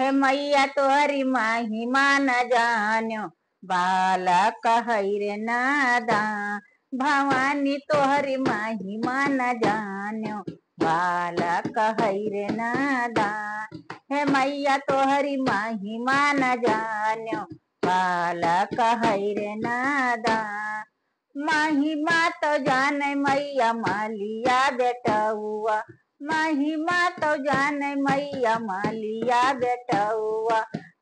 हे मैया तोहरी महिमा न जान्यो बालक हैरे नादान। भवानी तोहरी महिमा न जान्यो बालक हैरे नादान। हे मैया तोहरी महिमा न जान्यो बालक हैरे नादान। महिमा तो जाने मैया मालिया बेटौआ, महिमा तो जाने मैया मालिया बेटौआ।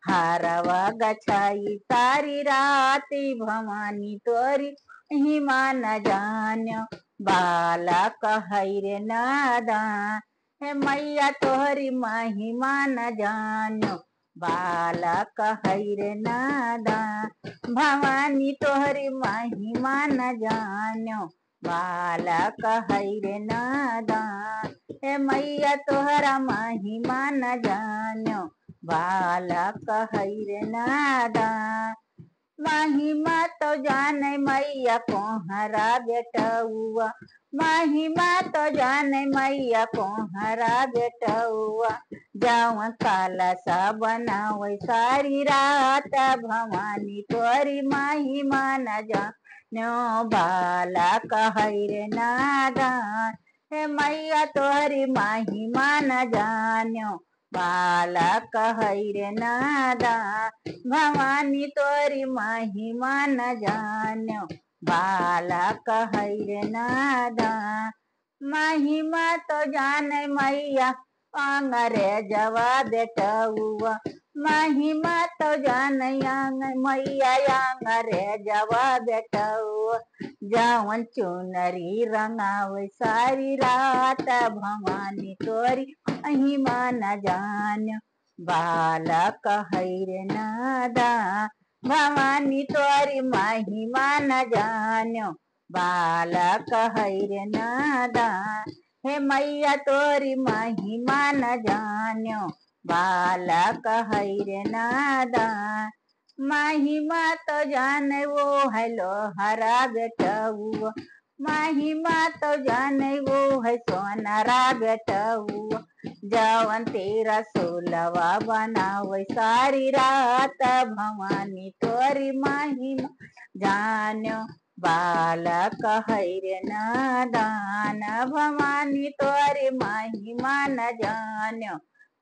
हारवा गछाई सारी राती भवानी तोरी महिमा न जान्यो बालक हैरे नादान। हे मैया तोहरी महिमा न जान्यो बालक हैरे नादान। भवानी तोहरी महिमा न जान्यो बालक हैरे नादान। हे मैया तोहरा महिमा न जान्यो बालक हैरे नादान। महिमा तो जाने मैया कोहरा बेटौआ, महिमा तो जाने मैया कोहरा बेटौआ। जवन कलशा बनावे सारी रात भवानी तोरी महिमा न जान्यो बालक हैरे नादान। हे मैया तोहरी महिमा न जान्यो बालक हैरे नादान। भवानी तोरी महिमा न जान्यो बालक हैरे नादान। महिमा तो जाने मैया अंग्रेजवा बेटौआ, महिमा तो जाने मैया अंग्रेजवा बेटौआ। जवन चुनरी रंगावे सारी रात भवानी तोरी महिमा न जान्यो बालक हैरे नादान। भवानी तोरी महिमा न जान्यो बालक हैरे नादान। हे मैया तोरी महिमा न जान्यो बालक हैरे नादान। महिमा तो जाने वो है लोहरा बेटौआ, महिमा तो जाने वो है सोनरा बेटौआ। जवन तेरा सोलवा बनावे सारी रात भवानी तोरी महिमा जान्यो बालक हैरे नादान। भवानी तोरी महिमा न जान्यो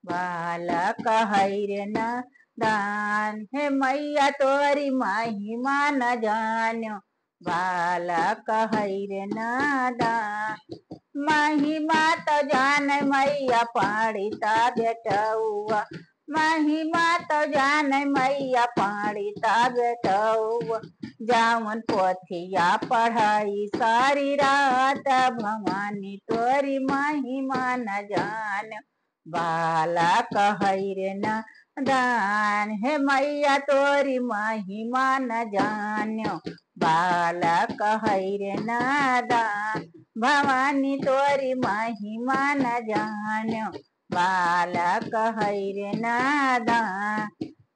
बालक हैरे नादान। हे मैया तोरी महिमा न जान्यो बालक हैरे नादान। महिमा तो जाने मैया पाड़िता बेटौआ, महिमा तो जाने मैया पाड़िता बेटौआ। जवन पोथिया पढ़ाई सारी रात भवानी तोरी महिमा न जान्यो बालक हैरे नादान। हे मैया तोरी महिमा न जान्यो बालक हैरे नादान। भवानी तोरी महिमा न जान्यो बालक हैरे नादान।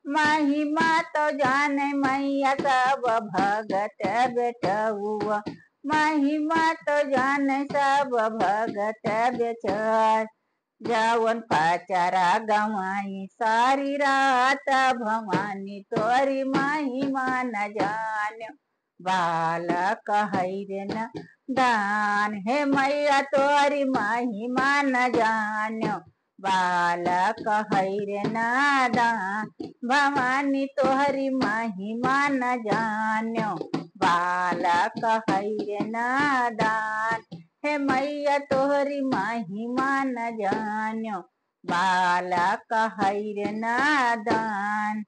महिमा तो जाने मैया सब भगत बेटौआ, महिमा तो जाने सब भगत बेचार। जवन पचरा गवाई सारी रात भवानी तोरी महिमा न जान्यो बालक हैरे नादान। हे मैया तोरी महिमा न जान्यो बालक हैरे नादान। भवानी तोहरी महिमा न जान्यो बालक हैरे नादान। हे मैया तोहरी महिमा न जान्यो बालक हैरे नादान।